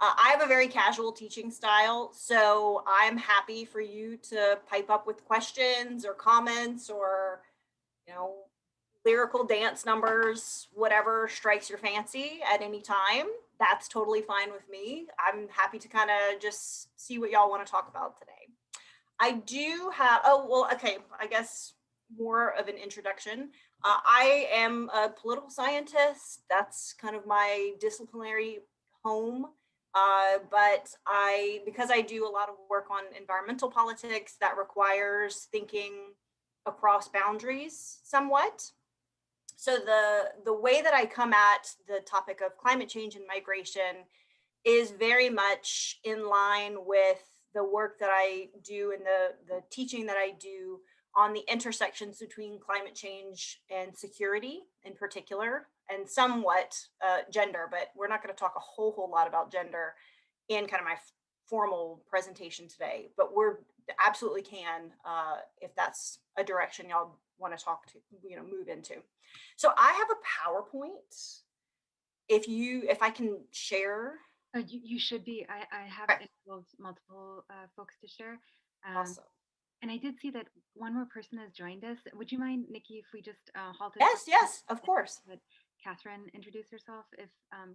I have a very casual teaching style, so I'm happy for you to pipe up with questions or comments or, you know, lyrical dance numbers, whatever strikes your fancy at any time. That's totally fine with me. I'm happy to kind of just see what y'all want to talk about today. I do have, oh, well, okay, I guess more of an introduction. I am a political scientist. That's kind of my disciplinary home. But because I do a lot of work on environmental politics, that requires thinking across boundaries somewhat. So the way that I come at the topic of climate change and migration is very much in line with the work that I do and the teaching that I do on the intersections between climate change and security in particular, and somewhat gender, but we're not going to talk a whole lot about gender in kind of my formal presentation today, but we're absolutely can if that's a direction y'all want to talk to, move into. So I have a PowerPoint. If I can share. You should be. I have Okay, enabled multiple folks to share. Um, awesome. and I did see that one more person has joined us. Would you mind, Nikki, if we just halted for Yes, a moment yes, of and course. let Catherine introduce herself? If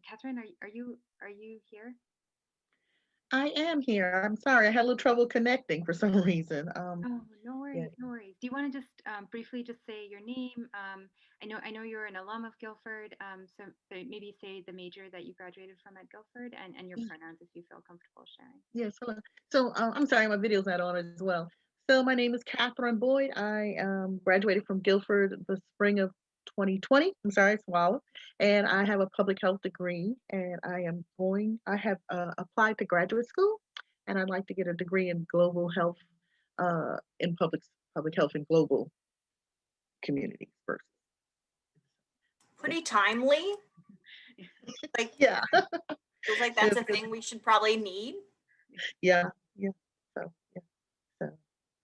Catherine, are you here? I am here. I'm sorry, I had a little trouble connecting for some reason. Oh, no Yeah. worries, no worries. Do you want to just briefly just say your name? I know you're an alum of Guilford, so maybe say the major that you graduated from at Guilford and your pronouns if you feel comfortable sharing. Yes, hello. So I'm sorry, my video's not on as well. So my name is Catherine Boyd. I graduated from Guilford the spring of 2020. I'm sorry, swallow. And I have a public health degree, and I have applied to graduate school, and I'd like to get a degree in global health, in public health and global communities first. Pretty timely. Like, Yeah, feels like yeah, that's a because thing we should probably need. yeah, yeah. So yeah, so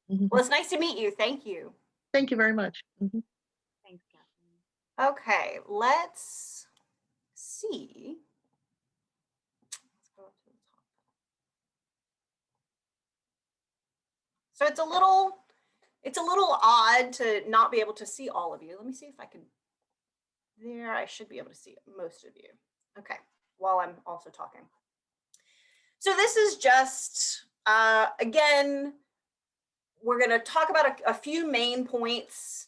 Well, mhm. it's nice to meet you. Thank you. Thank you very much. Thanks, Catherine. Okay, let's see. Let's go up to the top. So it's a little odd to not be able to see all of you. Let me see if I can. There, I should be able to see most of you. Okay, while I'm also talking. So this is just again, we're going to talk about a few main points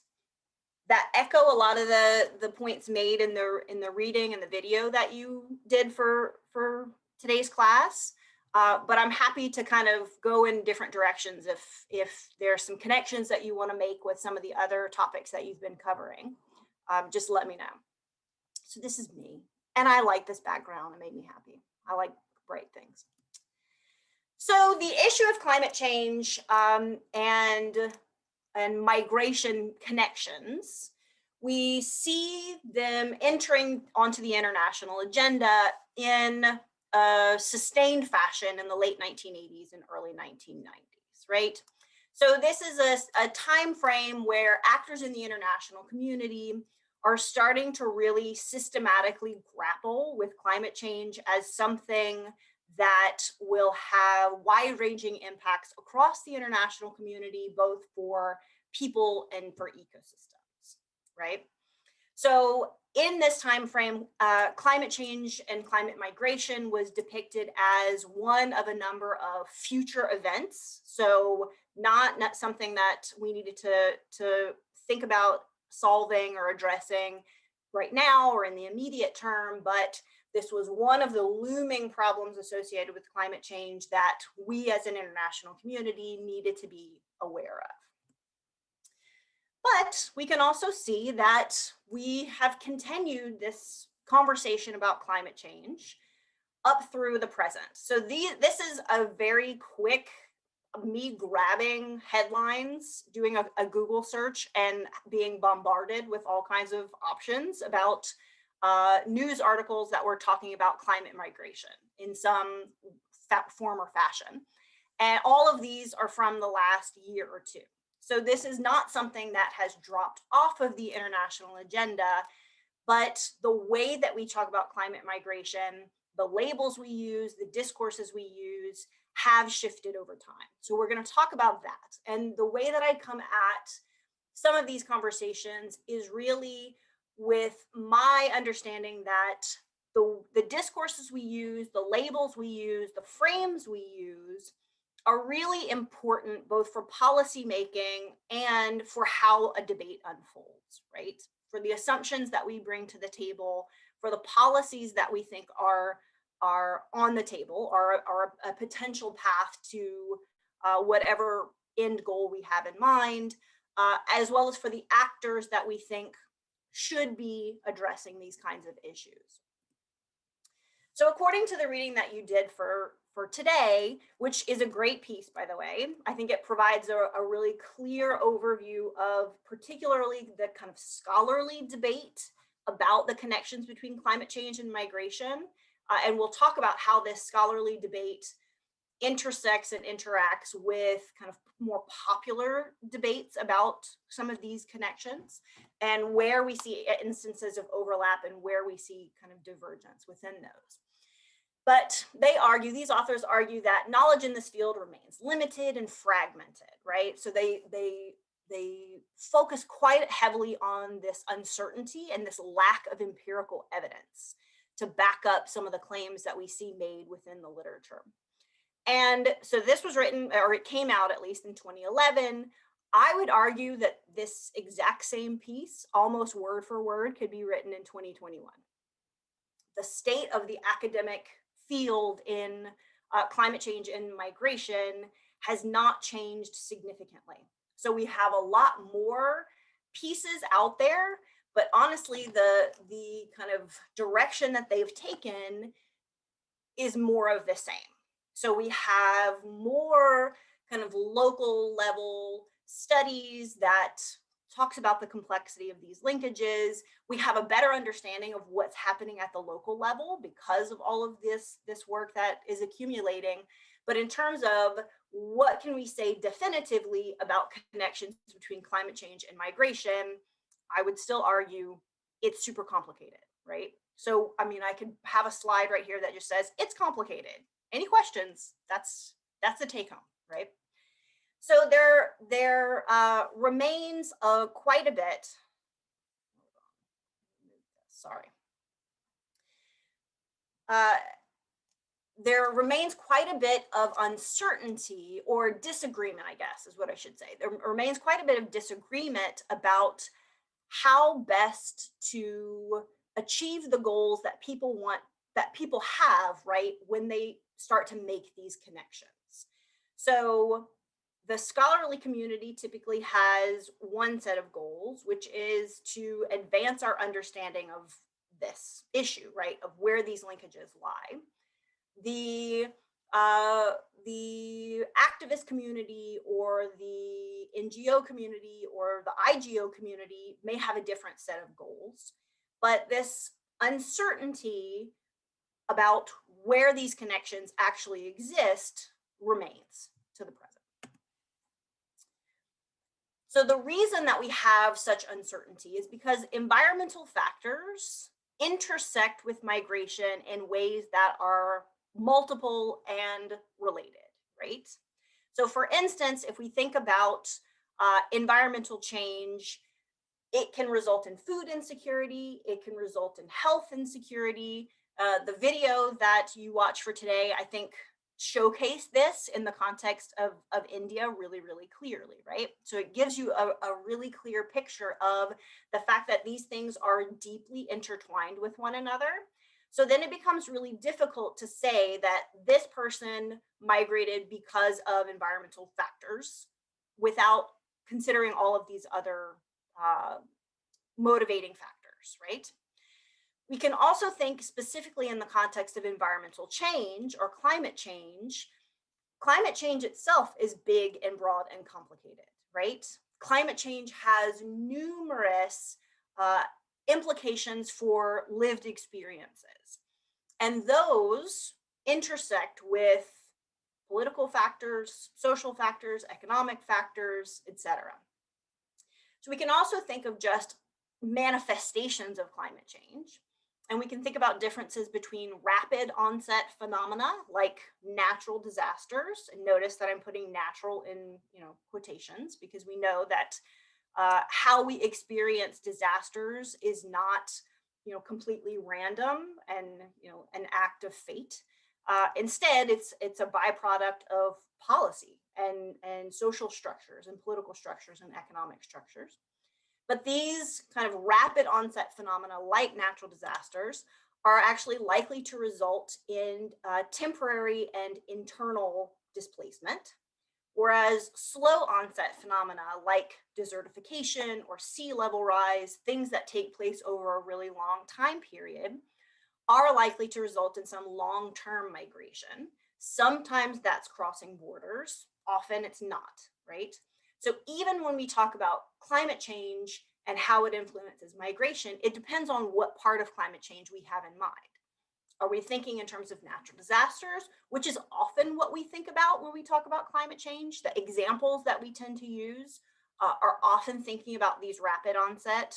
that echo a lot of the points made in the reading and the video that you did for today's class. But I'm happy to kind of go in different directions if there's some connections that you want to make with some of the other topics that you've been covering. Just let me know. So this is me, and I like this background. It made me happy. I like bright things. So the issue of climate change and migration connections, we see them entering onto the international agenda in a sustained fashion in the late 1980s and early 1990s, right? So this is a time frame where actors in the international community are starting to really systematically grapple with climate change as something that will have wide-ranging impacts across the international community, both for people and for ecosystems, right? So in this time frame, climate change and climate migration was depicted as one of a number of future events. So not something that we needed to think about solving or addressing right now or in the immediate term, but this was one of the looming problems associated with climate change that we as an international community needed to be aware of. But we can also see that we have continued this conversation about climate change up through the present. So this is a very quick me grabbing headlines, doing a Google search and being bombarded with all kinds of options about news articles that were talking about climate migration in some form or fashion. And all of these are from the last year or two. So this is not something that has dropped off of the international agenda, but the way that we talk about climate migration the labels we use, the discourses we use have shifted over time. So we're going to talk about that. And the way that I come at some of these conversations is really with my understanding that the discourses we use, the labels we use, the frames we use are really important both for policy making and for how a debate unfolds, right? For the assumptions that we bring to the table, for the policies that we think are on the table, are a potential path to whatever end goal we have in mind, as well as for the actors that we think should be addressing these kinds of issues. So according to the reading that you did for today, which is a great piece, by the way, I think it provides a really clear overview of particularly the kind of scholarly debate about the connections between climate change and migration. And we'll talk about how this scholarly debate intersects and interacts with kind of more popular debates about some of these connections and where we see instances of overlap and where we see kind of divergence within those. But these authors argue that knowledge in this field remains limited and fragmented, right? So they focus quite heavily on this uncertainty and this lack of empirical evidence to back up some of the claims that we see made within the literature. And so this was written, or it came out at least in 2011. I would argue that this exact same piece, almost word for word, could be written in 2021. The state of the academic field in climate change and migration has not changed significantly. So we have a lot more pieces out there, but honestly, the kind of direction that they've taken is more of the same. So we have more kind of local level studies that talks about the complexity of these linkages. We have a better understanding of what's happening at the local level because of all of this work that is accumulating. But in terms of what can we say definitively about connections between climate change and migration, I would still argue it's super complicated, right? So, I mean, I could have a slide right here that just says it's complicated. Any questions? That's the take home, right? So there remains quite a bit. Sorry. There remains quite a bit of uncertainty or disagreement, I guess is what I should say. There remains quite a bit of disagreement about how best to achieve the goals that people want, that people have, right, when they start to make these connections. So the scholarly community typically has one set of goals, which is to advance our understanding of this issue, right, of where these linkages lie. The activist community or the NGO community or the IGO community may have a different set of goals, but this uncertainty about where these connections actually exist remains to the present. So the reason that we have such uncertainty is because environmental factors intersect with migration in ways that are multiple and related, right? So for instance, if we think about environmental change, it can result in food insecurity, it can result in health insecurity. The video that you watch for today, I think, showcase this in the context of India really, really clearly, right? So it gives you a really clear picture of the fact that these things are deeply intertwined with one another. So then it becomes really difficult to say that this person migrated because of environmental factors without considering all of these other motivating factors, right? We can also think specifically in the context of environmental change or climate change. Climate change itself is big and broad and complicated, right? Climate change has numerous implications for lived experiences, and those intersect with political factors, social factors, economic factors, etc. So we can also think of just manifestations of climate change. And we can think about differences between rapid onset phenomena like natural disasters. And notice that I'm putting natural in, quotations, because we know that how we experience disasters is not, completely random and, an act of fate. Instead, it's a byproduct of policy and social structures and political structures and economic structures. But these kind of rapid onset phenomena, like natural disasters, are actually likely to result in temporary and internal displacement, whereas slow onset phenomena like desertification or sea level rise, things that take place over a really long time period, are likely to result in some long-term migration. Sometimes that's crossing borders, often it's not, right? So even when we talk about climate change and how it influences migration, it depends on what part of climate change we have in mind. Are we thinking in terms of natural disasters, which is often what we think about when we talk about climate change? The examples that we tend to use are often thinking about these rapid onset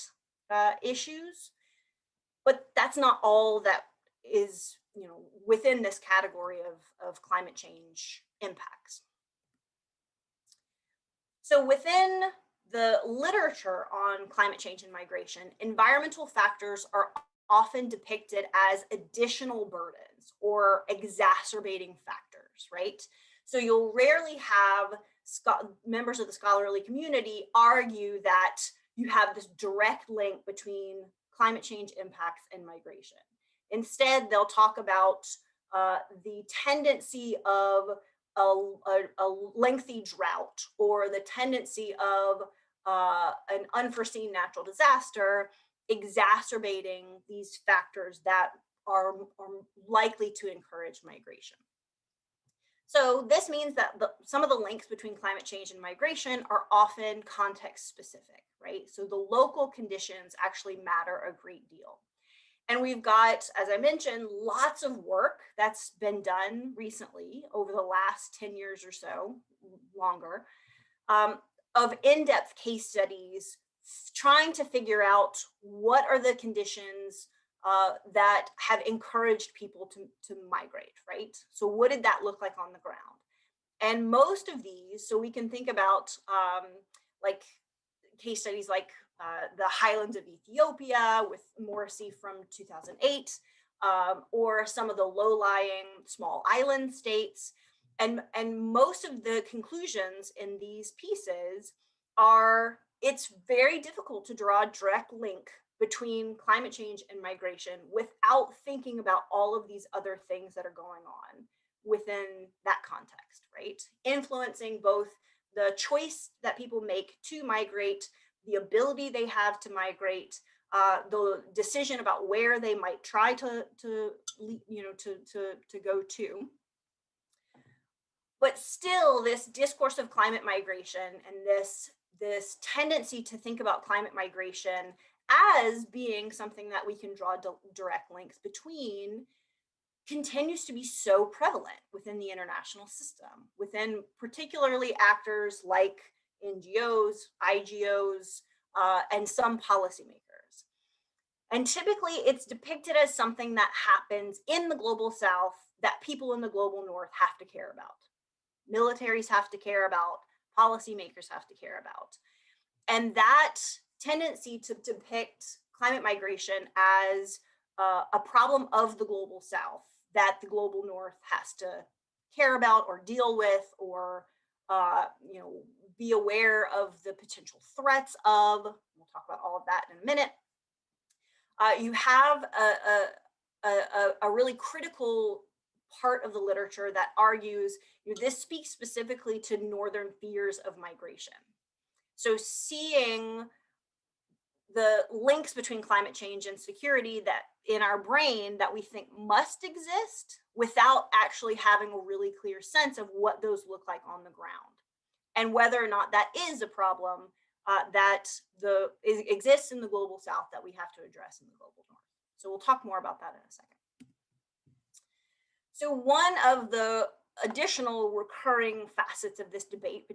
issues, but that's not all that is, within this category of climate change impacts. So within the literature on climate change and migration, environmental factors are often depicted as additional burdens or exacerbating factors, right? So you'll rarely have members of the scholarly community argue that you have this direct link between climate change impacts and migration. Instead, they'll talk about the tendency of a lengthy drought or the tendency of an unforeseen natural disaster exacerbating these factors that are likely to encourage migration. So this means that some of the links between climate change and migration are often context specific, right? So the local conditions actually matter a great deal. And we've got, as I mentioned, lots of work that's been done recently over the last 10 years or so, longer, of in-depth case studies trying to figure out what are the conditions that have encouraged people to migrate, right? So what did that look like on the ground? And most of these, so we can think about like case studies like the highlands of Ethiopia with Morrissey from 2008, or some of the low-lying small island states. And most of the conclusions in these pieces are it's very difficult to draw a direct link between climate change and migration without thinking about all of these other things that are going on within that context, right? Influencing both the choice that people make to migrate, the ability they have to migrate, the decision about where they might try to go to. But still, this discourse of climate migration and this tendency to think about climate migration as being something that we can draw direct links between continues to be so prevalent within the international system, within particularly actors like NGOs, IGOs, and some policymakers. And typically it's depicted as something that happens in the global south that people in the global north have to care about. Militaries have to care about, policymakers have to care about. And that tendency to depict climate migration as a problem of the global south that the global north has to care about or deal with or be aware of the potential threats of. We'll talk about all of that in a minute. You have a really critical part of the literature that argues this speaks specifically to northern fears of migration. So seeing the links between climate change and security that in our brain that we think must exist without actually having a really clear sense of what those look like on the ground and whether or not that is a problem that exists in the global south that we have to address in the global north. So we'll talk more about that in a second. So one of the additional recurring facets of this debate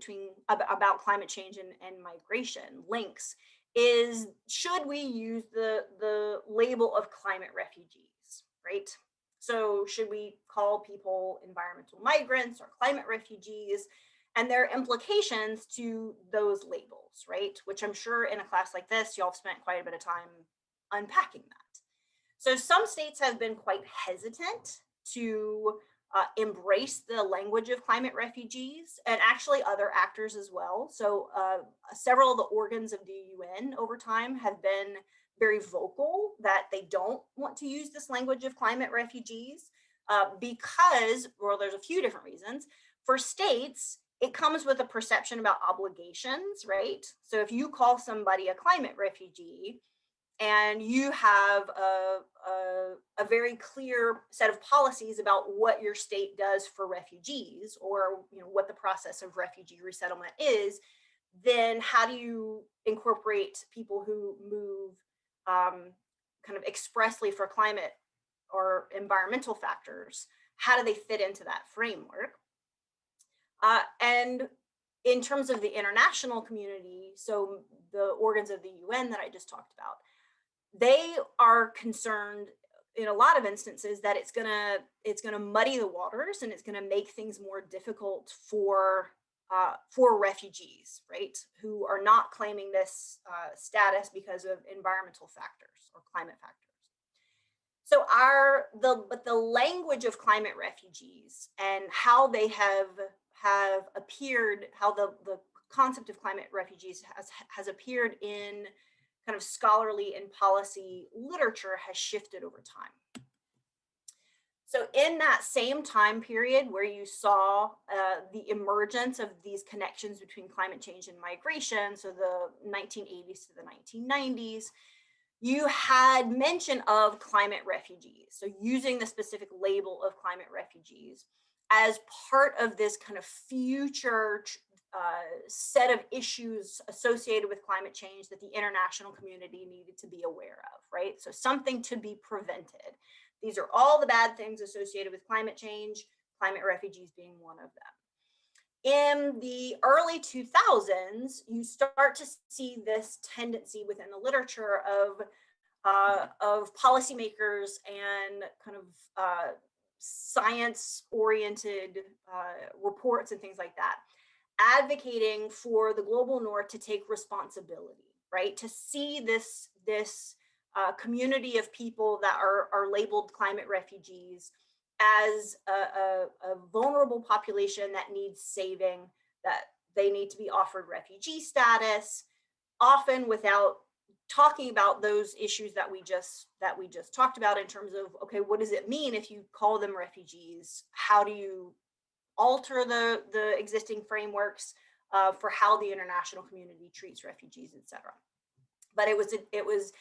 about climate change and migration links is, should we use the label of climate refugees, right? So should we call people environmental migrants or climate refugees, and their implications to those labels, right? Which I'm sure in a class like this, y'all have spent quite a bit of time unpacking that. So some states have been quite hesitant to embrace the language of climate refugees, and actually other actors as well. So several of the organs of the UN over time have been very vocal that they don't want to use this language of climate refugees because, well, there's a few different reasons. For states, it comes with a perception about obligations, right? So if you call somebody a climate refugee, and you have a very clear set of policies about what your state does for refugees, or what the process of refugee resettlement is, then how do you incorporate people who move kind of expressly for climate or environmental factors? How do they fit into that framework? And in terms of the international community, so the organs of the UN that I just talked about, they are concerned in a lot of instances that it's gonna muddy the waters, and it's gonna make things more difficult for refugees, right, who are not claiming this status because of environmental factors or climate factors. So but the language of climate refugees and how they have appeared, how the concept of climate refugees has appeared in kind of scholarly and policy literature has shifted over time. So in that same time period where you saw the emergence of these connections between climate change and migration, so the 1980s to the 1990s, you had mention of climate refugees. So using the specific label of climate refugees as part of this kind of future set of issues associated with climate change that the international community needed to be aware of, right? So something to be prevented. These are all the bad things associated with climate change, climate refugees being one of them. In the early 2000s, you start to see this tendency within the literature of policymakers and kind of science-oriented reports and things like that, advocating for the global north to take responsibility, right? To see this community of people that are labeled climate refugees as a vulnerable population that needs saving, that they need to be offered refugee status, often without talking about those issues that we just talked about in terms of, okay, what does it mean if you call them refugees? How do you alter the existing frameworks for how the international community treats refugees, et cetera? But it was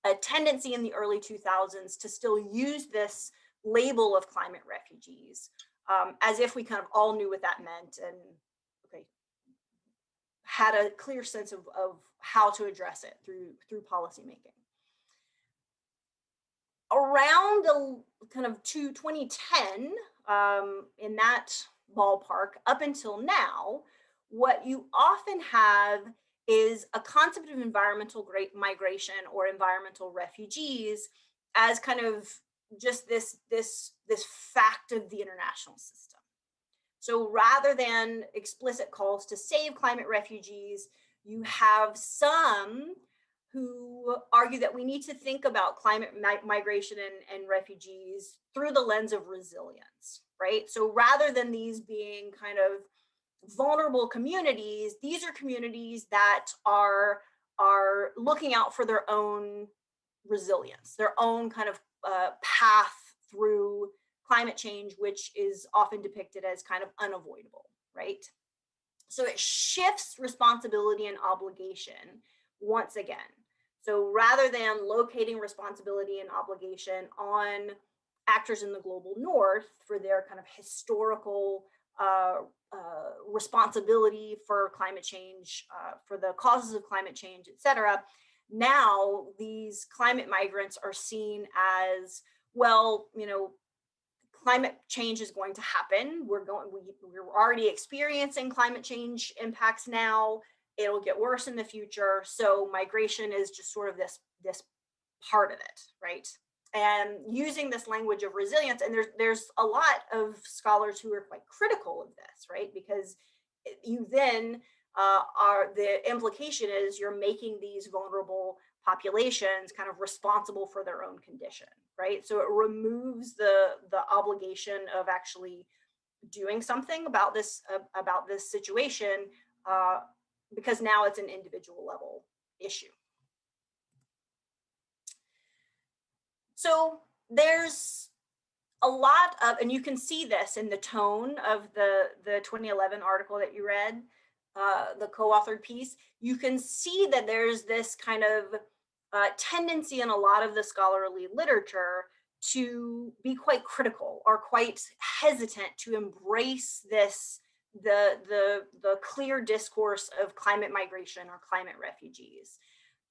a tendency in the early 2000s to still use this label of climate refugees as if we kind of all knew what that meant and had a clear sense of how to address it through policymaking. Around kind of 2010, in that ballpark, up until now, what you often have is a concept of environmental migration or environmental refugees as kind of just this fact of the international system. So rather than explicit calls to save climate refugees, you have some who argue that we need to think about climate migration and refugees through the lens of resilience, right? So rather than these being kind of vulnerable communities, these are communities that are looking out for their own resilience, their own kind of path through climate change, which is often depicted as kind of unavoidable, right? So it shifts responsibility and obligation once again. So rather than locating responsibility and obligation on actors in the global north for their kind of historical responsibility for climate change, for the causes of climate change, et cetera, now these climate migrants are seen as, well, climate change is going to happen. We're already experiencing climate change impacts now. it'll get worse in the future. So migration is just sort of this part of it, right? And using this language of resilience, and there's a lot of scholars who are quite critical of this, right? Because you then the implication is you're making these vulnerable populations kind of responsible for their own condition, right? So it removes the obligation of actually doing something about this situation, because now it's an individual level issue. So there's a lot of, and you can see this in the tone of the 2011 article that you read, the co-authored piece. You can see that there's this kind of tendency in a lot of the scholarly literature to be quite critical or quite hesitant to embrace this the clear discourse of climate migration or climate refugees.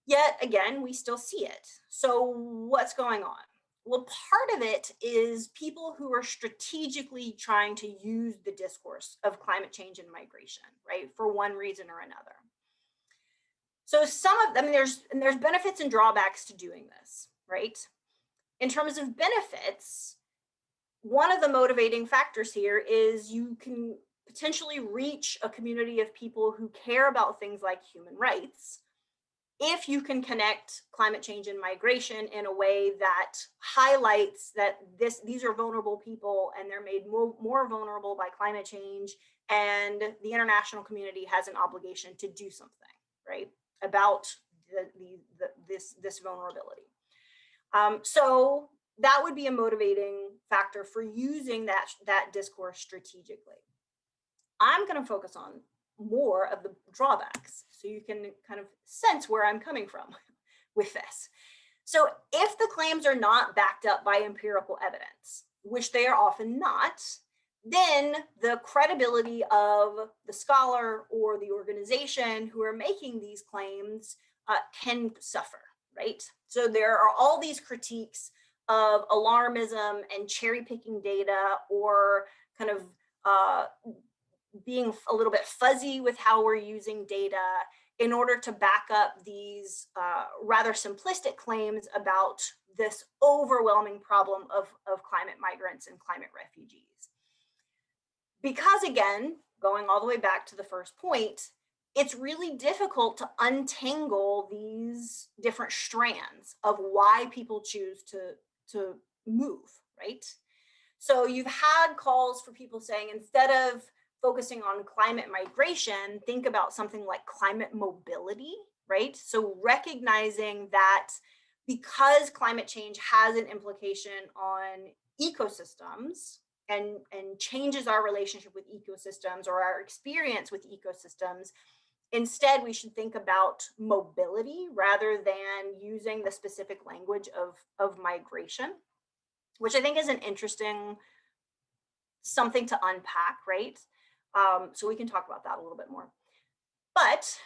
Yet again, we still see it. So what's going on? Well, part of it is people who are strategically trying to use the discourse of climate change and migration, right, for one reason or another. So some of them, there's benefits and drawbacks to doing this, right? In terms of benefits, one of the motivating factors here is you can potentially reach a community of people who care about things like human rights if you can connect climate change and migration in a way that highlights that these are vulnerable people and they're made more vulnerable by climate change, and the international community has an obligation to do something, right, about this vulnerability. So that would be a motivating factor for using that discourse strategically. I'm going to focus on more of the drawbacks so you can kind of sense where I'm coming from with this. So if the claims are not backed up by empirical evidence, which they are often not, then the credibility of the scholar or the organization who are making these claims can suffer, right? So there are all these critiques of alarmism and cherry picking data, or kind of being a little bit fuzzy with how we're using data in order to back up these rather simplistic claims about this overwhelming problem of climate migrants and climate refugees. Because again, going all the way back to the first point, it's really difficult to untangle these different strands of why people choose to move, right? So you've had calls for people saying, instead of focusing on climate migration, think about something like climate mobility, right? So recognizing that because climate change has an implication on ecosystems and changes our relationship with ecosystems or our experience with ecosystems, instead we should think about mobility rather than using the specific language of migration, which I think is an interesting something to unpack, right? So we can talk about that a little bit more. But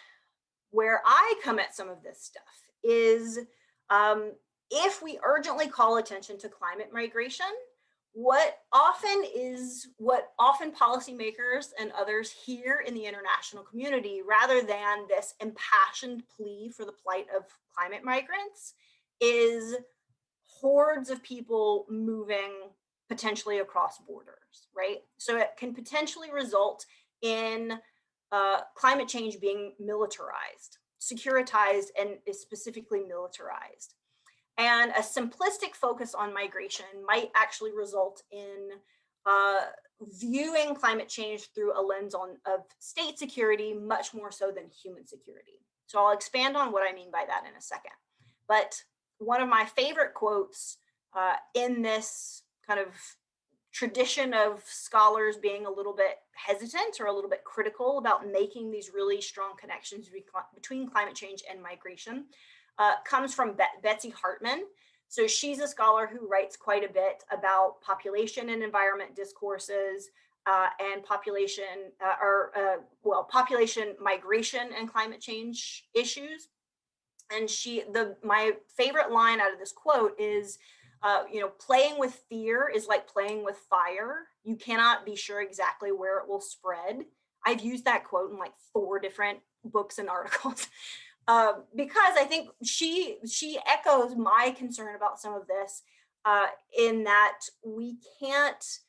where I come at some of this stuff is if we urgently call attention to climate migration, what often policymakers and others hear in the international community, rather than this impassioned plea for the plight of climate migrants, is hordes of people moving potentially across borders, right? So it can potentially result in climate change being militarized, securitized, and is specifically militarized. And a simplistic focus on migration might actually result in viewing climate change through a lens of state security much more so than human security. So I'll expand on what I mean by that in a second. But one of my favorite quotes in this kind of tradition of scholars being a little bit hesitant or a little bit critical about making these really strong connections between climate change and migration comes from Betsy Hartman. So she's a scholar who writes quite a bit about population and environment discourses and population migration and climate change issues. And my favorite line out of this quote is, playing with fear is like playing with fire. You cannot be sure exactly where it will spread. I've used that quote in like 4 different books and articles. Because I think she echoes my concern about some of this, in that we can't,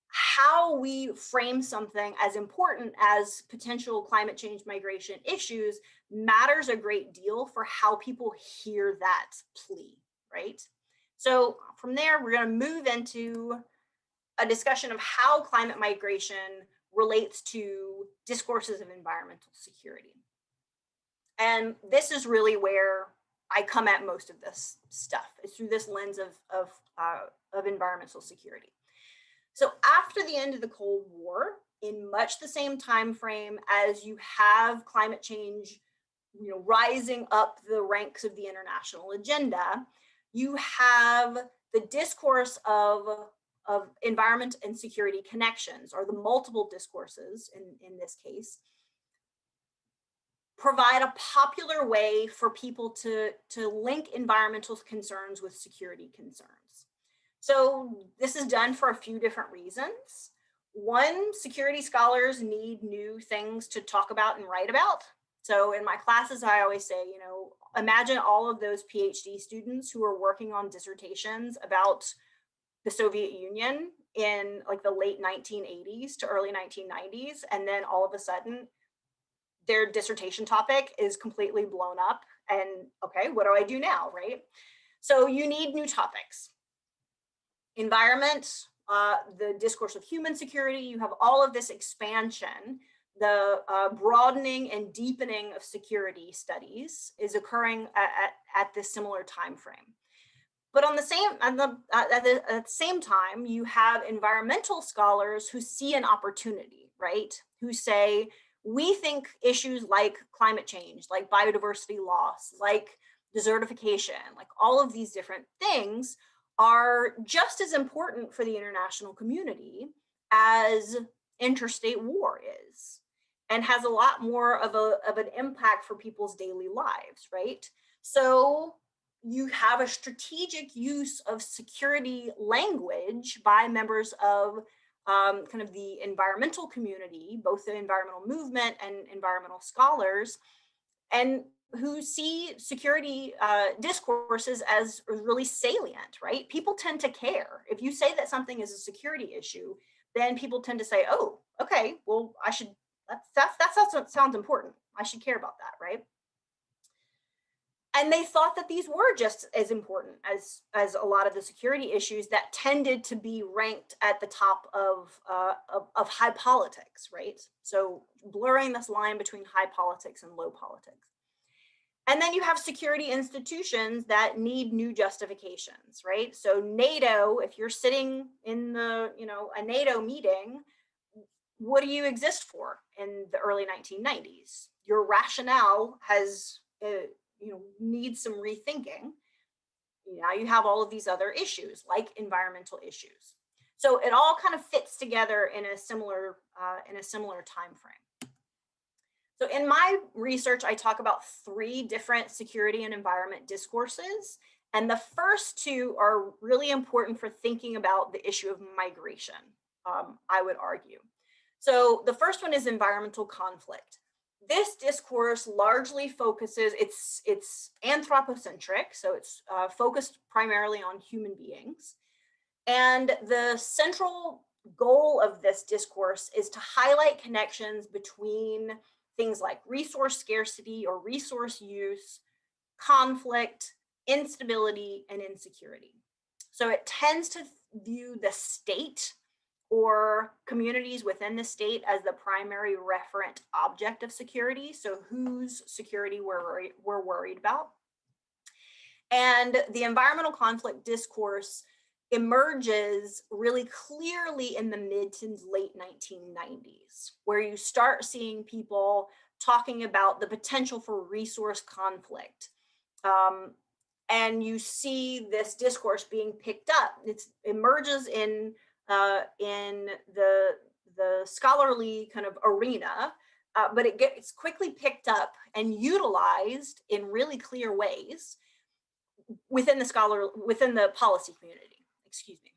how we frame something as important as potential climate change migration issues matters a great deal for how people hear that plea, right? So from there, we're going to move into a discussion of how climate migration relates to discourses of environmental security. And this is really where I come at most of this stuff, is through this lens of environmental security. So after the end of the Cold War, in much the same time frame as you have climate change, rising up the ranks of the international agenda, you have the discourse of environment and security connections, or the multiple discourses in this case, provide a popular way for people to link environmental concerns with security concerns. So this is done for a few different reasons. One, security scholars need new things to talk about and write about. So in my classes, I always say, imagine all of those PhD students who are working on dissertations about the Soviet Union in like the late 1980s to early 1990s. And then all of a sudden, their dissertation topic is completely blown up. And okay, what do I do now, right? So you need new topics. Environment, the discourse of human security, you have all of this expansion. The broadening and deepening of security studies is occurring at this similar time frame. But at the same time, you have environmental scholars who see an opportunity, right? Who say, we think issues like climate change, like biodiversity loss, like desertification, like all of these different things are just as important for the international community as interstate war is, and has a lot more of an impact for people's daily lives, right? So you have a strategic use of security language by members of kind of the environmental community, both the environmental movement and environmental scholars, and who see security discourses as really salient, right? People tend to care. If you say that something is a security issue, then people tend to say, oh, okay, well, I should, that sounds important. I should care about that, right? And they thought that these were just as important as a lot of the security issues that tended to be ranked at the top of high politics, right? So blurring this line between high politics and low politics. And then you have security institutions that need new justifications, right? So NATO, if you're sitting in a NATO meeting, what do you exist for in the early 1990s? Your rationale has needs some rethinking. Now you have all of these other issues like environmental issues. So it all kind of fits together in a similar time frame. So in my research, I talk about 3 different security and environment discourses. And the first 2 are really important for thinking about the issue of migration, I would argue. So the first one is environmental conflict. This discourse largely focuses, it's anthropocentric, so it's focused primarily on human beings. And the central goal of this discourse is to highlight connections between things like resource scarcity or resource use, conflict, instability, and insecurity. So it tends to view the state or communities within the state as the primary referent object of security. So whose security we're worried about. And the environmental conflict discourse emerges really clearly in the mid to late 1990s, where you start seeing people talking about the potential for resource conflict. And you see this discourse being picked up. It emerges in the scholarly kind of arena, but it gets quickly picked up and utilized in really clear ways within the policy community. Excuse me.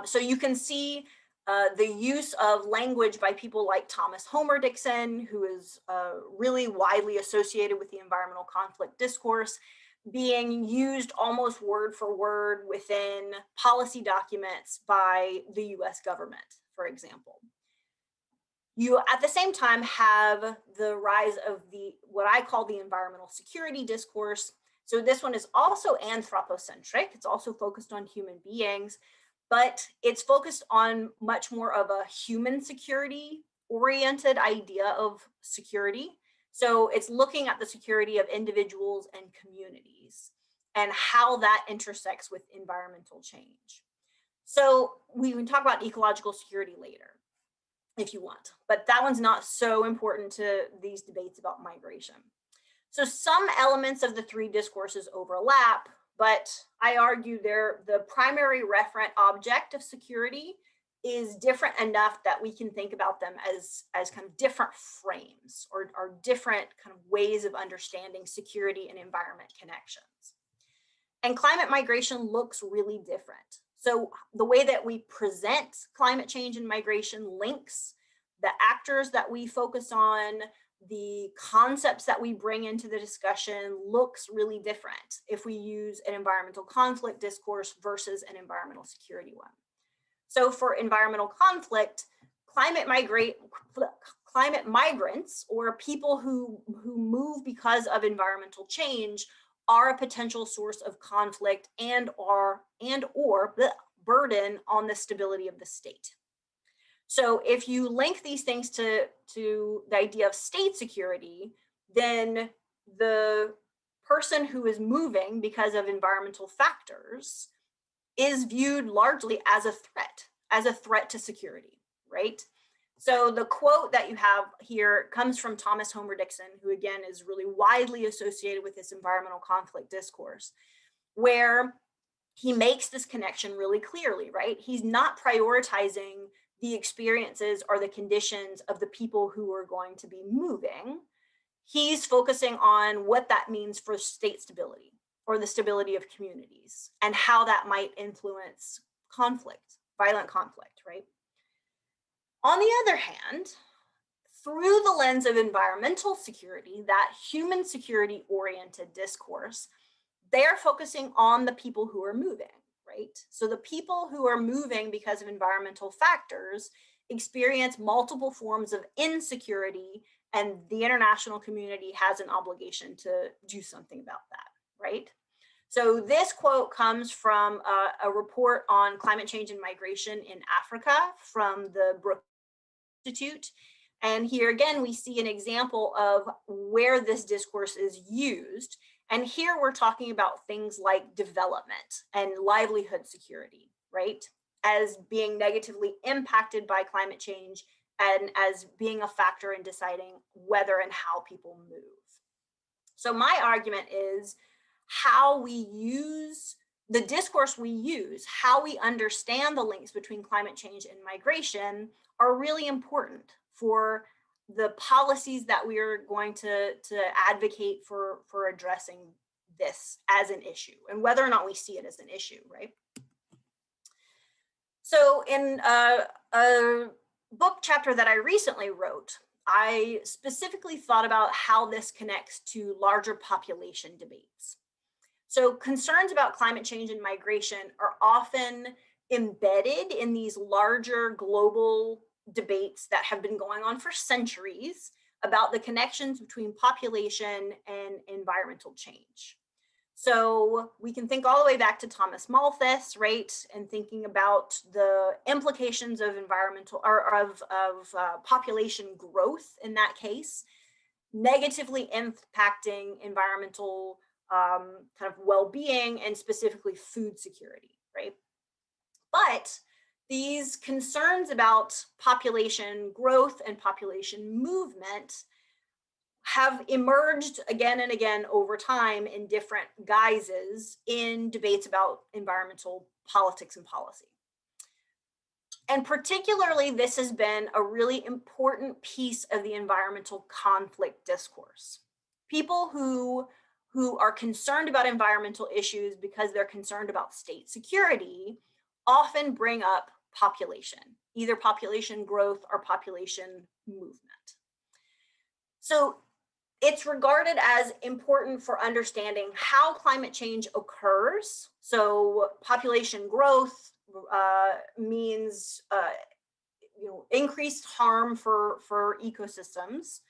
So you can see the use of language by people like Thomas Homer Dixon, who is really widely associated with the environmental conflict discourse, being used almost word for word within policy documents by the US government, for example. You, at the same time, have the rise of what I call the environmental security discourse. So this one is also anthropocentric. It's also focused on human beings, but it's focused on much more of a human security oriented idea of security. So it's looking at the security of individuals and communities and how that intersects with environmental change. So we can talk about ecological security later if you want, but that one's not so important to these debates about migration. So some elements of the three discourses overlap, but I argue the primary referent object of security is different enough that we can think about them as kind of different frames or different kind of ways of understanding security and environment connections. And climate migration looks really different. So the way that we present climate change and migration links, the actors that we focus on, the concepts that we bring into the discussion looks really different if we use an environmental conflict discourse versus an environmental security one. So for environmental conflict, climate migrants or people who move because of environmental change are a potential source of conflict and or burden on the stability of the state. So if you link these things to the idea of state security, then the person who is moving because of environmental factors is viewed largely as a threat to security, right? So the quote that you have here comes from Thomas Homer Dixon, who again is really widely associated with this environmental conflict discourse, where he makes this connection really clearly, right? He's not prioritizing the experiences or the conditions of the people who are going to be moving. He's focusing on what that means for state stability or the stability of communities and how that might influence conflict, violent conflict, right? On the other hand, through the lens of environmental security, that human security oriented discourse, they're focusing on the people who are moving, right? So the people who are moving because of environmental factors experience multiple forms of insecurity, and the international community has an obligation to do something about that, right? So this quote comes from a report on climate change and migration in Africa from the Brookings Institute. And here again, we see an example of where this discourse is used. And here we're talking about things like development and livelihood security, right? As being negatively impacted by climate change and as being a factor in deciding whether and how people move. So my argument is how we use the discourse we use, how we understand the links between climate change and migration are really important for the policies that we are going to advocate for addressing this as an issue and whether or not we see it as an issue, right? So in a book chapter that I recently wrote, I specifically thought about how this connects to larger population debates. So concerns about climate change and migration are often embedded in these larger global debates that have been going on for centuries about the connections between population and environmental change. So we can think all the way back to Thomas Malthus, right? And thinking about the implications of environmental or of population growth in that case, negatively impacting environmental kind of well-being and specifically food security, right? But these concerns about population growth and population movement have emerged again and again over time in different guises in debates about environmental politics and policy. And particularly, this has been a really important piece of the environmental conflict discourse. People who are concerned about environmental issues because they're concerned about state security often bring up population either population growth or population movement. So it's regarded as important for understanding how climate change occurs. So population growth means increased harm for ecosystems,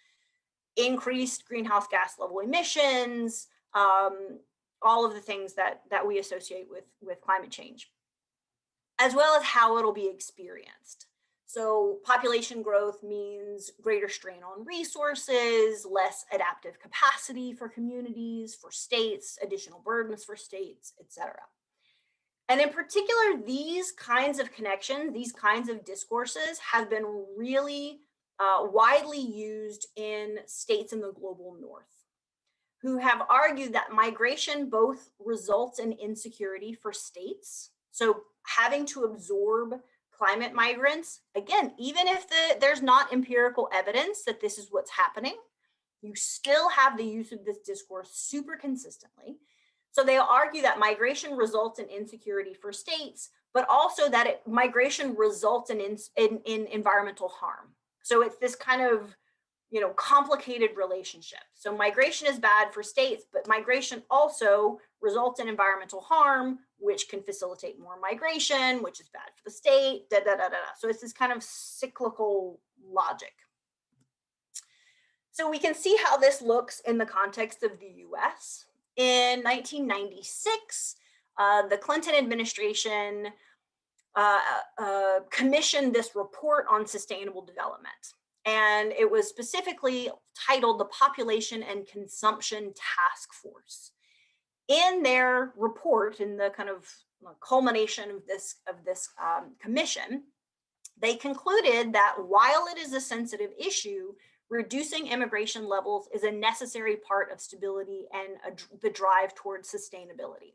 increased greenhouse gas level emissions, all of the things that we associate with climate change, as well as how it'll be experienced. So population growth means greater strain on resources, less adaptive capacity for communities, for states, additional burdens for states, etc. And in particular, these kinds of connections, these kinds of discourses have been really widely used in states in the global north, who have argued that migration both results in insecurity for states. So having to absorb climate migrants, again, even if there's not empirical evidence that this is what's happening, you still have the use of this discourse super consistently. So they argue that migration results in insecurity for states, but also that migration results in environmental harm. So it's this kind of complicated relationship. So migration is bad for states, but migration also results in environmental harm, which can facilitate more migration, which is bad for the state, da, da, da, da. So it's this kind of cyclical logic. So we can see how this looks in the context of the US. In 1996, the Clinton administration commissioned this report on sustainable development. And it was specifically titled the Population and Consumption Task Force. In their report, in the kind of culmination of this commission, they concluded that while it is a sensitive issue, reducing immigration levels is a necessary part of stability and the drive towards sustainability.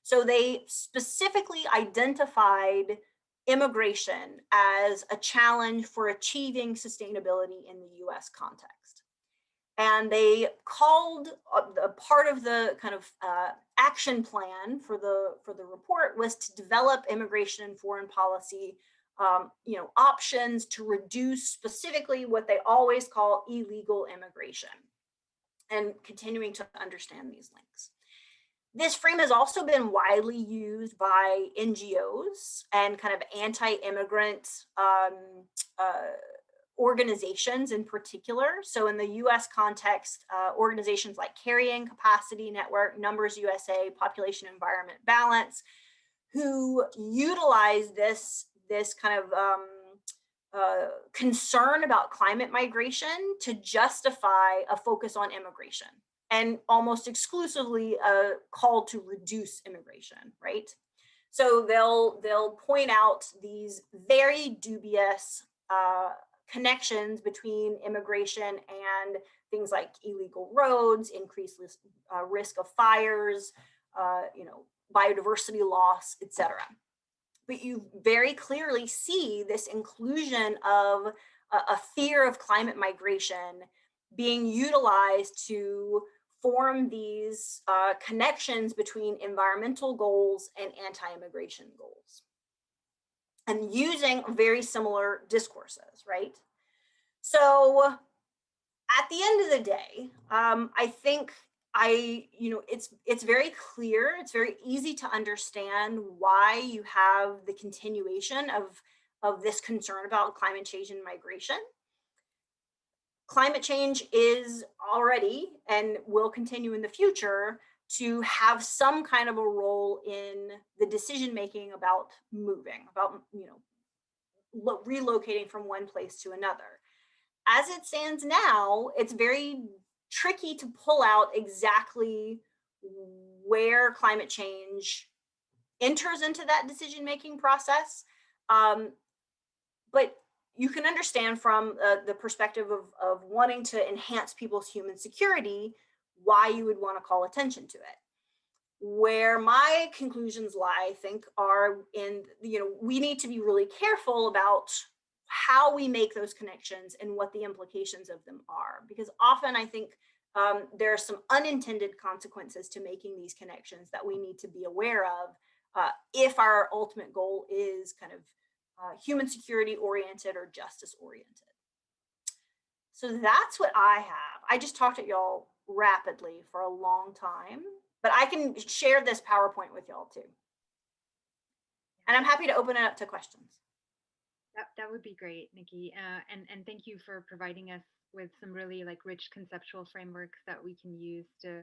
So they specifically identified immigration as a challenge for achieving sustainability in the US context. And they called a part of the kind of action plan for the report was to develop immigration and foreign policy options to reduce specifically what they always call illegal immigration, and continuing to understand these links. This frame has also been widely used by NGOs and kind of anti-immigrant organizations in particular. So in the US context, organizations like Carrying Capacity Network, Numbers USA, Population Environment Balance, who utilize this kind of concern about climate migration to justify a focus on immigration, and almost exclusively a call to reduce immigration, right? So they'll point out these very dubious connections between immigration and things like illegal roads, increased risk of fires, biodiversity loss, etc. But you very clearly see this inclusion of a fear of climate migration being utilized to form these connections between environmental goals and anti-immigration goals, and using very similar discourses, right? So at the end of the day, I think it's very clear, it's very easy to understand why you have the continuation of this concern about climate change and migration. Climate change is already and will continue in the future to have some kind of a role in the decision making about moving, about relocating from one place to another. As it stands now, it's very tricky to pull out exactly where climate change enters into that decision making process, but you can understand from the perspective of wanting to enhance people's human security why you would want to call attention to it. Where my conclusions lie, I think, are in, we need to be really careful about how we make those connections and what the implications of them are, because often I think there are some unintended consequences to making these connections that we need to be aware of if our ultimate goal is kind of human security oriented or justice oriented. So that's what I have. I just talked at y'all rapidly for a long time, but I can share this PowerPoint with y'all too. And I'm happy to open it up to questions. That would be great, Nikki. And thank you for providing us with some really like rich conceptual frameworks that we can use to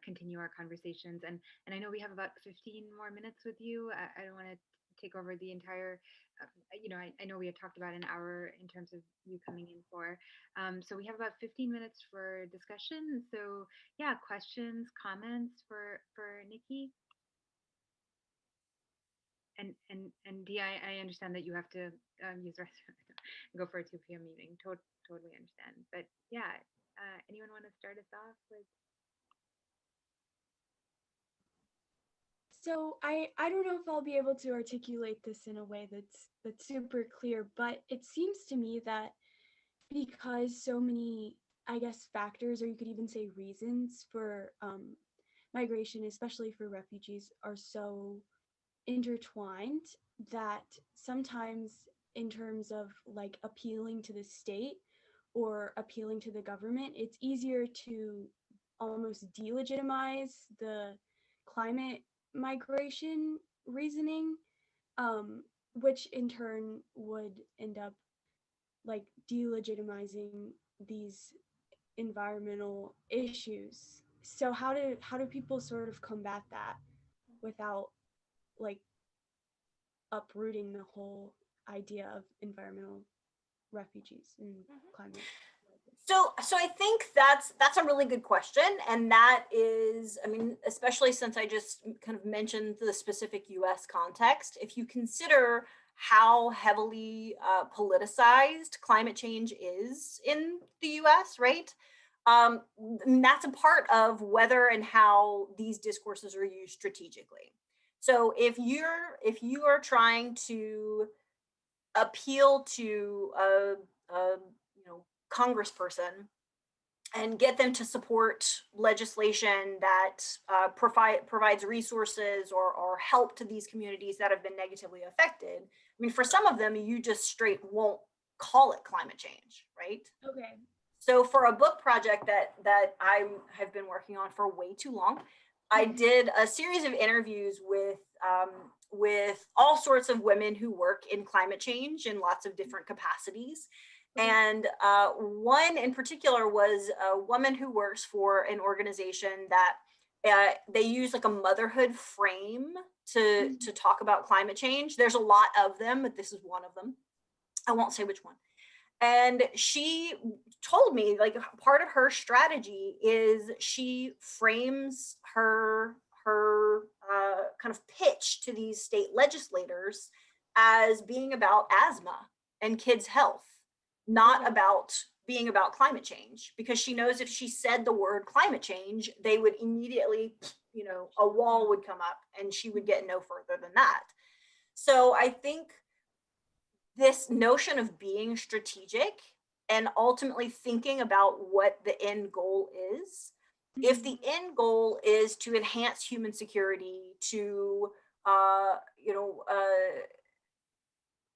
continue our conversations. And I know we have about 15 more minutes with you. I don't want to take over the entire, I know we had talked about an hour in terms of you coming in for. So we have about 15 minutes for discussion. So yeah, questions, comments for Nikki. And Dee, I understand that you have to use the restroom and go for a 2 p.m. meeting. Totally understand. But yeah, anyone want to start us off with? So I don't know if I'll be able to articulate this in a way that's super clear, but it seems to me that because so many, I guess, factors, or you could even say reasons for migration, especially for refugees, are so intertwined that sometimes in terms of like appealing to the state or appealing to the government, it's easier to almost delegitimize the climate migration reasoning, which in turn would end up like delegitimizing these environmental issues. So how do people sort of combat that without like uprooting the whole idea of environmental refugees and climate? So I think that's a really good question, and that is, I mean, especially since I just kind of mentioned the specific U.S. context. If you consider how heavily politicized climate change is in the U.S., right? And that's a part of whether and how these discourses are used strategically. So if you are trying to appeal to a congressperson and get them to support legislation that provides resources or help to these communities that have been negatively affected. I mean, for some of them, you just straight won't call it climate change, right? Okay. So for a book project that I have been working on for way too long, I did a series of interviews with all sorts of women who work in climate change in lots of different capacities. And one in particular was a woman who works for an organization that they use like a motherhood frame to talk about climate change. There's a lot of them, but this is one of them. I won't say which one. And she told me like part of her strategy is she frames her kind of pitch to these state legislators as being about asthma and kids' health, not about being about climate change, because she knows if she said the word climate change, they would immediately, a wall would come up and she would get no further than that. So I think this notion of being strategic and ultimately thinking about what the end goal is. If the end goal is to enhance human security, to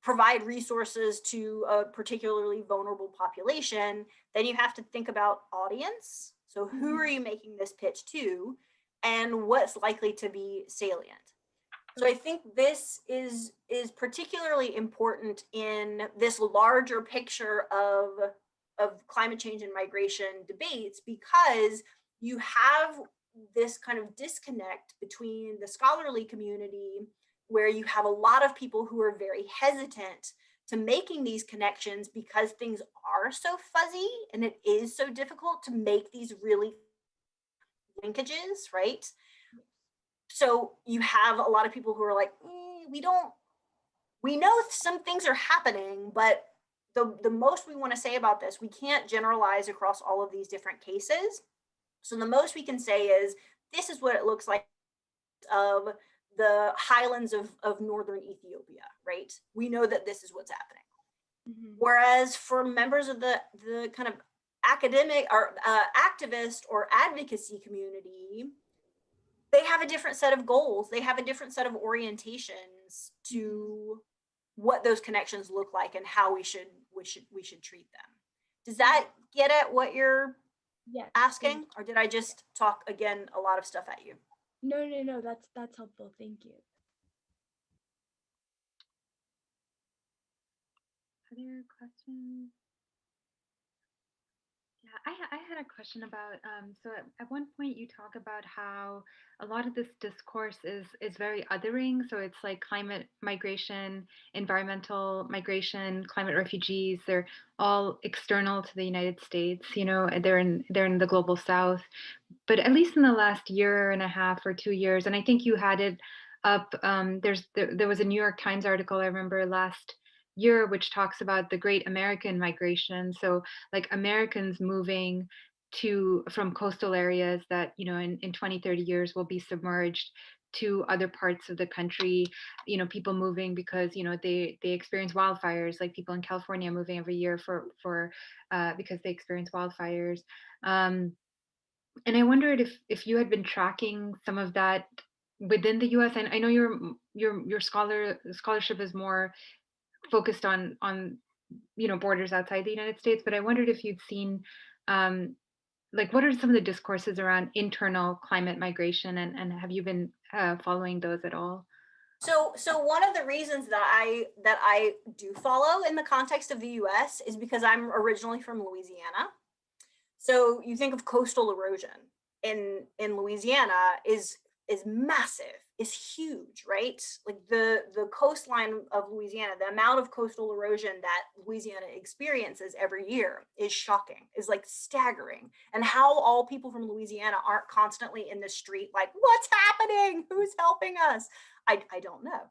provide resources to a particularly vulnerable population, then you have to think about audience. So who are you making this pitch to, and what's likely to be salient? So I think this is particularly important in this larger picture of climate change and migration debates, because you have this kind of disconnect between the scholarly community, where you have a lot of people who are very hesitant to making these connections because things are so fuzzy and it is so difficult to make these really linkages, right? So you have a lot of people who are like, we know some things are happening, but the most we want to say about this, we can't generalize across all of these different cases. So the most we can say is, this is what it looks like of the highlands of northern Ethiopia, right? We know that this is what's happening. Whereas for members of the kind of academic or activist or advocacy community, they have a different set of goals. They have a different set of orientations to what those connections look like and how we should treat them. Does that get at what you're Yes. asking, or did I just talk again a lot of stuff at you? No, that's helpful. Thank you. Other questions? Yeah, I had a question about, so at one point you talk about how a lot of this discourse is very othering. So it's like climate migration, environmental migration, climate refugees, they're all external to the United States, you know, and they're in the global south. But at least in the last year and a half or 2 years, and I think you had it up, there was a New York Times article I remember last year which talks about the Great American Migration. So like Americans moving to from coastal areas that, you know, in 20, 30 years will be submerged to other parts of the country, you know, people moving because, you know, they experience wildfires, like people in California moving every year for because they experience wildfires. Um, and I wondered if you had been tracking some of that within the US. And I know your scholarship is more focused on, you know, borders outside the United States, but I wondered if you'd seen, um, like, what are some of the discourses around internal climate migration, and have you been following those at all? So one of the reasons that I do follow in the context of the US is because I'm originally from Louisiana. So you think of coastal erosion in Louisiana is massive, is huge, right? Like the coastline of Louisiana, the amount of coastal erosion that Louisiana experiences every year is shocking, is like staggering. And how all people from Louisiana aren't constantly in the street like, what's happening? Who's helping us? I don't know.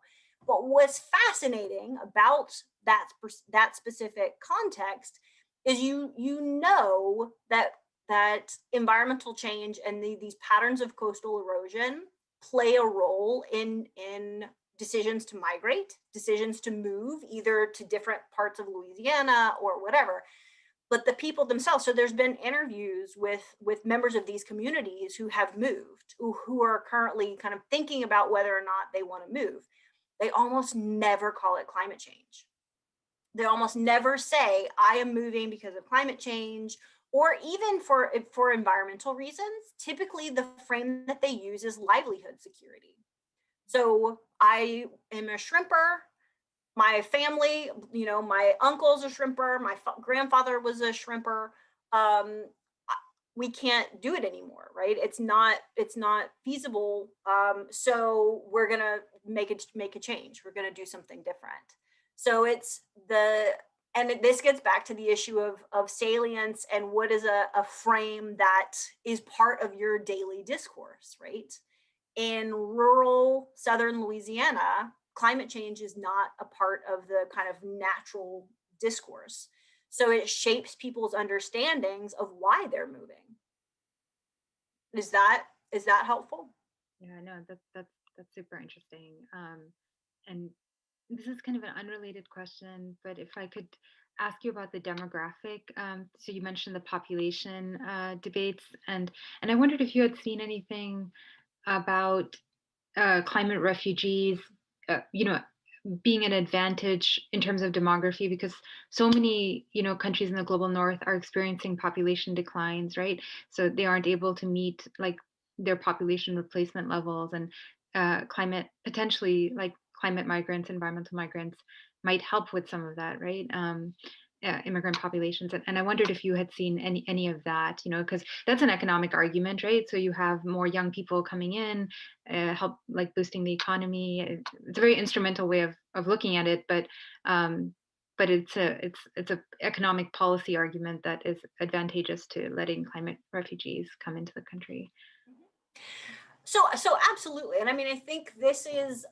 But what's fascinating about that specific context is you know that environmental change and these patterns of coastal erosion play a role in decisions to migrate, decisions to move either to different parts of Louisiana or whatever. But the people themselves, so there's been interviews with members of these communities who have moved, who are currently kind of thinking about whether or not they want to move. They almost never call it climate change. They almost never say, I am moving because of climate change, or even for environmental reasons. Typically the frame that they use is livelihood security. So I am a shrimper. My family, you know, my uncle's a shrimper. My grandfather was a shrimper. Um, we can't do it anymore, right? It's not feasible. So we're gonna make a change. We're gonna do something different. So it's this gets back to the issue of salience and what is a frame that is part of your daily discourse, right? In rural southern Louisiana, climate change is not a part of the kind of natural discourse. So it shapes people's understandings of why they're moving. Is that helpful? Yeah, no, that's super interesting. And this is kind of an unrelated question, but if I could ask you about the demographic. So you mentioned the population debates, and I wondered if you had seen anything about climate refugees, you know, being an advantage in terms of demography, because so many, you know, countries in the global north are experiencing population declines, right? So they aren't able to meet like their population replacement levels, and climate potentially like climate migrants, environmental migrants might help with some of that, right? Immigrant populations, and I wondered if you had seen any of that, you know, because that's an economic argument, right? So you have more young people coming in, help like boosting the economy. It's a very instrumental way of looking at it, but it's a economic policy argument that is advantageous to letting climate refugees come into the country. So absolutely, and I mean, I think this is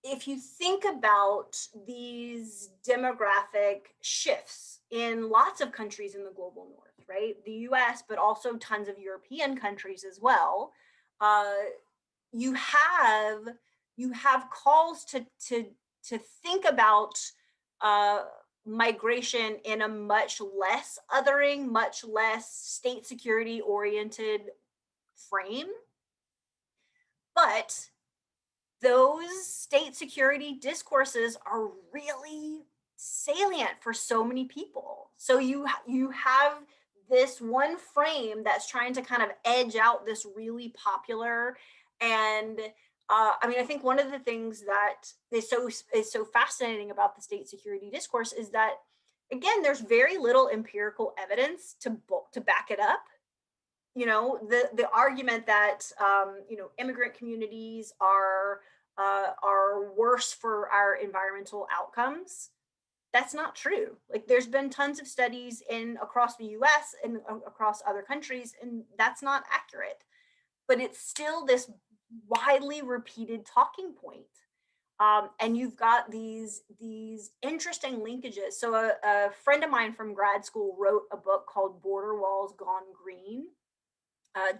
if you think about these demographic shifts in lots of countries in the global north, right? The US, but also tons of European countries as well. Uh, you have calls to think about uh, migration in a much less othering, much less state security oriented frame. But those state security discourses are really salient for so many people. So you have this one frame that's trying to kind of edge out this really popular and I mean, I think one of the things that is so fascinating about the state security discourse is that, again, there's very little empirical evidence to back it up. You know, the argument that you know, immigrant communities are worse for our environmental outcomes, that's not true. Like, there's been tons of studies in across the US and across other countries, and that's not accurate. But it's still this widely repeated talking point. And you've got these interesting linkages. So a friend of mine from grad school wrote a book called Border Walls Gone Green.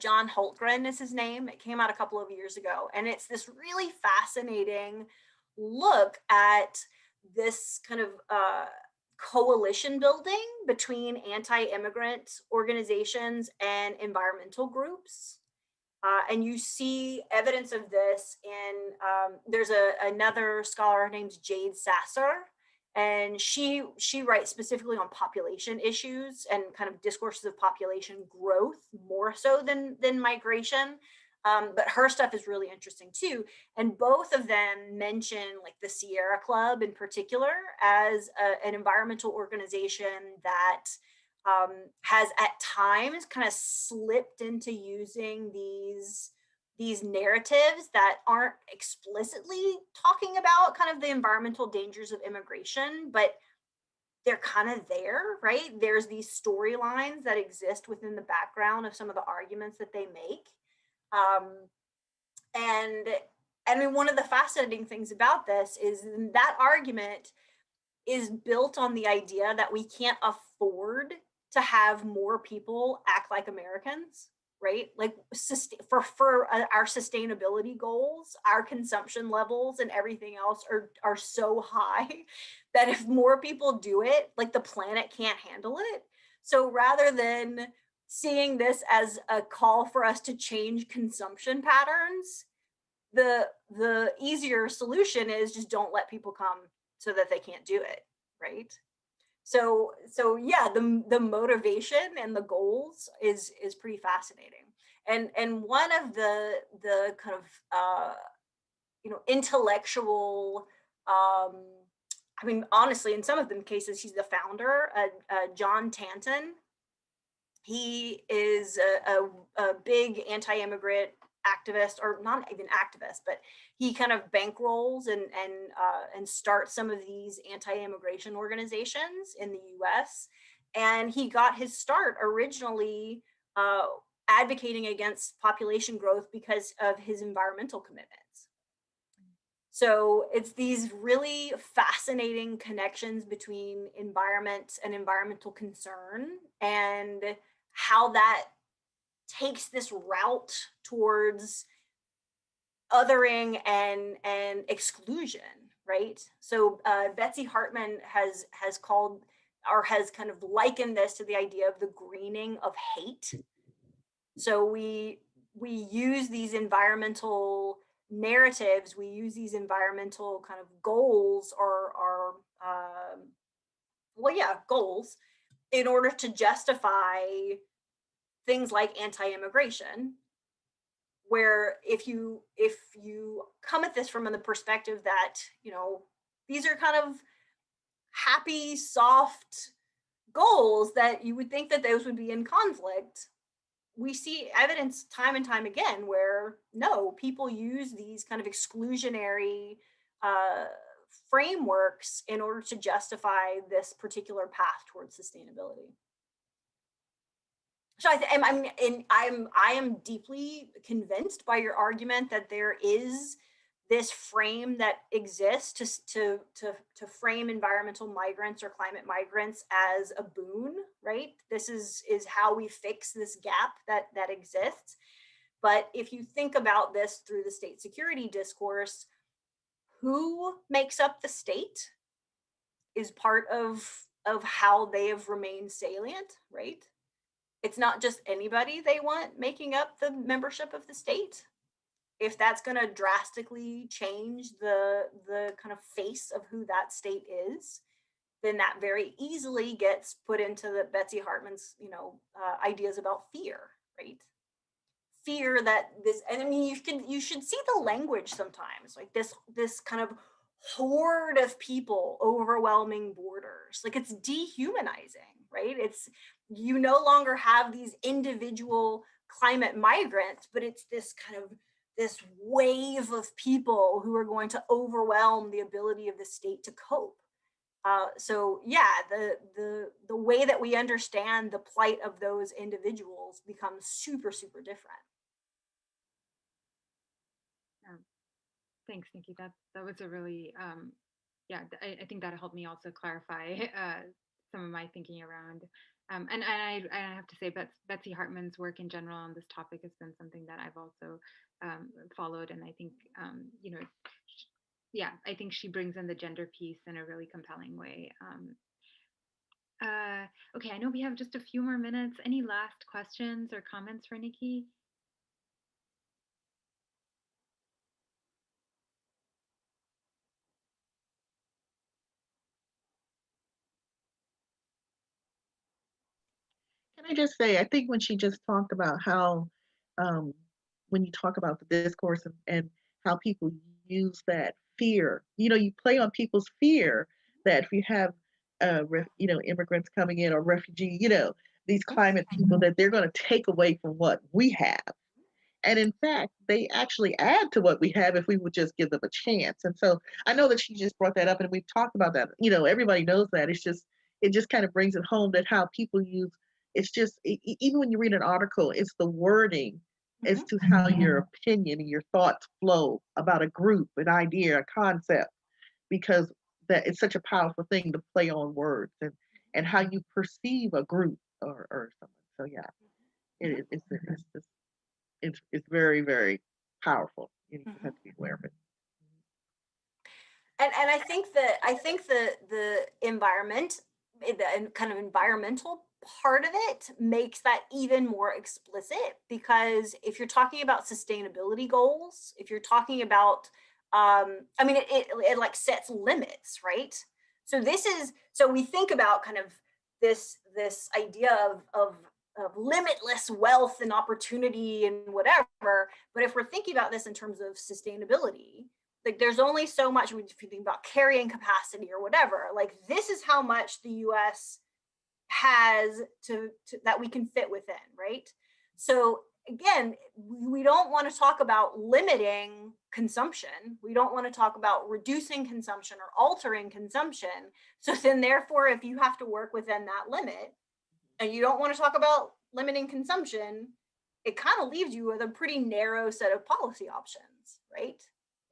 John Holtgren is his name. It came out a couple of years ago, and it's this really fascinating look at this kind of coalition building between anti-immigrant organizations and environmental groups. And you see evidence of this in, there's another scholar, her name's Jade Sasser, and she writes specifically on population issues and kind of discourses of population growth more so than migration. But her stuff is really interesting too. And both of them mention like the Sierra Club in particular as an environmental organization that has at times kind of slipped into using these narratives that aren't explicitly talking about kind of the environmental dangers of immigration, but they're kind of there, right? There's these storylines that exist within the background of some of the arguments that they make. And I mean, one of the fascinating things about this is that argument is built on the idea that we can't afford to have more people act like Americans, right? Like for our sustainability goals, our consumption levels and everything else are so high that if more people do it, like the planet can't handle it. So rather than seeing this as a call for us to change consumption patterns, the easier solution is just don't let people come so that they can't do it, right? So yeah, the motivation and the goals is pretty fascinating. And one of the kind of you know, intellectual, I mean, honestly, in some of them cases, he's the founder, John Tanton. He is a big anti-immigrant activist, or not even activist, but he kind of bankrolls and starts some of these anti-immigration organizations in the U.S. And he got his start originally advocating against population growth because of his environmental commitments. So it's these really fascinating connections between environment and environmental concern, and how that takes this route towards othering and exclusion, right? So Betsy Hartman has called, or has kind of likened this to the idea of the greening of hate. So we use these environmental narratives, we use these environmental kind of goals or well, yeah, goals, in order to justify things like anti-immigration, where if you come at this from the perspective that, you know, these are kind of happy, soft goals, that you would think that those would be in conflict, we see evidence time and time again where no, people use these kind of exclusionary frameworks in order to justify this particular path towards sustainability. So I am deeply convinced by your argument that there is this frame that exists to frame environmental migrants or climate migrants as a boon, right? This is how we fix this gap that exists. But if you think about this through the state security discourse, who makes up the state is part of how they have remained salient, right? It's not just anybody they want making up the membership of the state. if that's going to drastically change the kind of face of who that state is, then that very easily gets put into the Betsy Hartman's, ideas about fear, right? Fear that this, and I mean, you should see the language sometimes, like this kind of horde of people overwhelming borders, like it's dehumanizing, right? It's, you no longer have these individual climate migrants, but it's this kind of this wave of people who are going to overwhelm the ability of the state to cope. So yeah, the way that we understand the plight of those individuals becomes super, super different. Thanks, Nikki. That was a really yeah. I think that helped me also clarify some of my thinking around. And I have to say, Betsy Hartman's work in general on this topic has been something that I've also followed, and I think yeah, I think she brings in the gender piece in a really compelling way. Okay, I know we have just a few more minutes. Any last questions or comments for Nikki? Can I just say, I think when she just talked about how, um, when you talk about the discourse and how people use that fear, you play on people's fear that if you have, immigrants coming in or refugee, these climate people, that they're going to take away from what we have. And in fact, they actually add to what we have if we would just give them a chance. And so I know that she just brought that up and we've talked about that. Everybody knows that. It just kind of brings it home that how people use, it's just, even when you read an article, it's the wording as to how your opinion and your thoughts flow about a group, an idea, a concept, because that it's such a powerful thing to play on words and how you perceive a group or someone. So yeah, it's very, very powerful. You just have to be aware of it. And I think the environment, the kind of environmental part of it makes that even more explicit, because if you're talking about sustainability goals, if you're talking about I mean, it like sets limits, right? So we think about kind of this idea of limitless wealth and opportunity and whatever, but if we're thinking about this in terms of sustainability, like there's only so much, if you think about carrying capacity or whatever, like this is how much the US has to that we can fit within, right? So again, we don't want to talk about limiting consumption. We don't want to talk about reducing consumption or altering consumption. So then therefore, if you have to work within that limit and you don't want to talk about limiting consumption, it kind of leaves you with a pretty narrow set of policy options, right?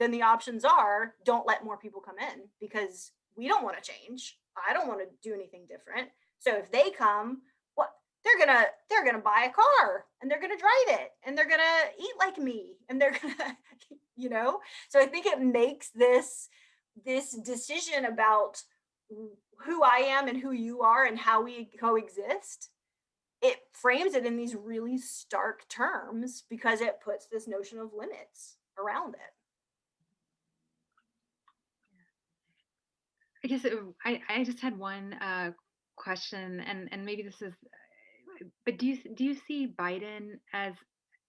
Then the options are, don't let more people come in because we don't want to change. I don't want to do anything different. So if they come, what they're gonna buy a car and they're gonna drive it and they're gonna eat like me and they're gonna, So I think it makes this decision about who I am and who you are and how we coexist, it frames it in these really stark terms because it puts this notion of limits around it. I guess I just had one question, and maybe this is, but do you see Biden as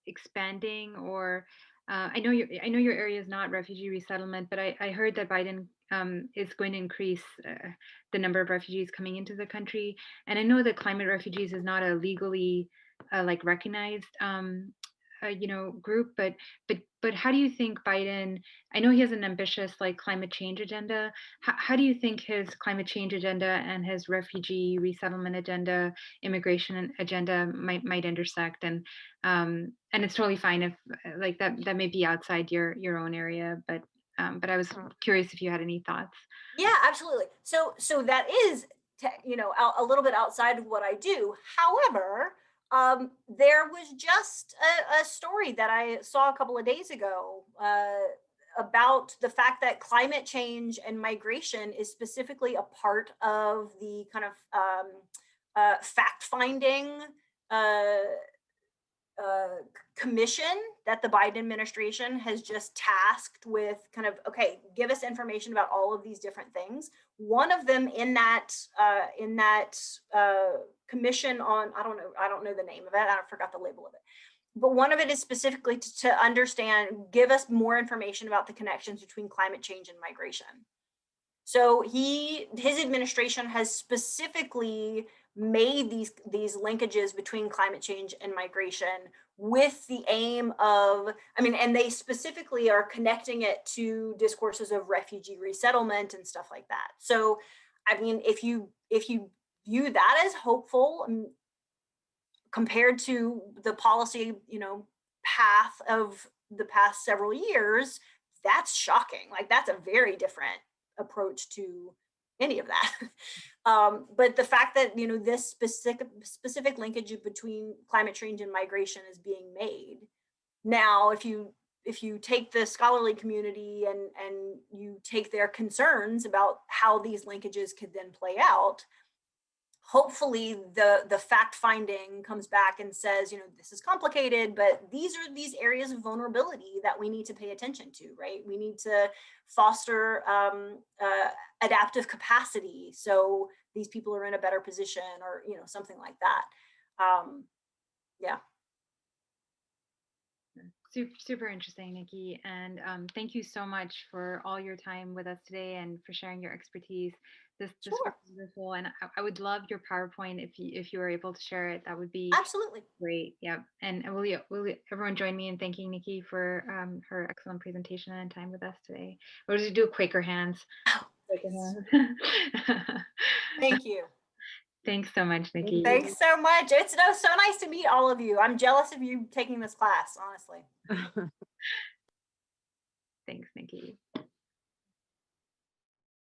expanding, or I know your area is not refugee resettlement, but I heard that Biden is going to increase the number of refugees coming into the country, and I know that climate refugees is not a legally like recognized group, but how do you think Biden? I know he has an ambitious like climate change agenda. How do you think his climate change agenda and his refugee resettlement agenda, immigration agenda might intersect? And it's totally fine if like that may be outside your own area, but I was curious if you had any thoughts. Yeah, absolutely. So that is a little bit outside of what I do. However, there was just a story that I saw a couple of days ago about the fact that climate change and migration is specifically a part of the kind of fact finding commission that the Biden administration has just tasked with kind of, okay, give us information about all of these different things. One of them in that commission on, I don't know the name of it. I forgot the label of it. But one of it is specifically to understand, give us more information about the connections between climate change and migration. So his administration has specifically made these linkages between climate change and migration with the aim of, I mean, and they specifically are connecting it to discourses of refugee resettlement and stuff like that. So, I mean, if you view that as hopeful, compared to the policy, path of the past several years, that's shocking. Like, that's a very different approach to any of that. But the fact that, this specific linkage between climate change and migration is being made. Now, if you take the scholarly community and you take their concerns about how these linkages could then play out, hopefully the fact finding comes back and says, this is complicated, but these are these areas of vulnerability that we need to pay attention to, right? We need to foster adaptive capacity so these people are in a better position, or something like that. Yeah. Super interesting, Nikki. And thank you so much for all your time with us today and for sharing your expertise. This Sure. was wonderful, and I would love your PowerPoint if you were able to share it. That would be Absolutely. great. Yeah. And will everyone join me in thanking Nikki for her excellent presentation and time with us today? We'll just do Quaker hands. Oh, Quaker nice. hands. Thank you. Thanks so much, Nikki. Thanks so much. It's so nice to meet all of you. I'm jealous of you taking this class, honestly. Thanks, Nikki.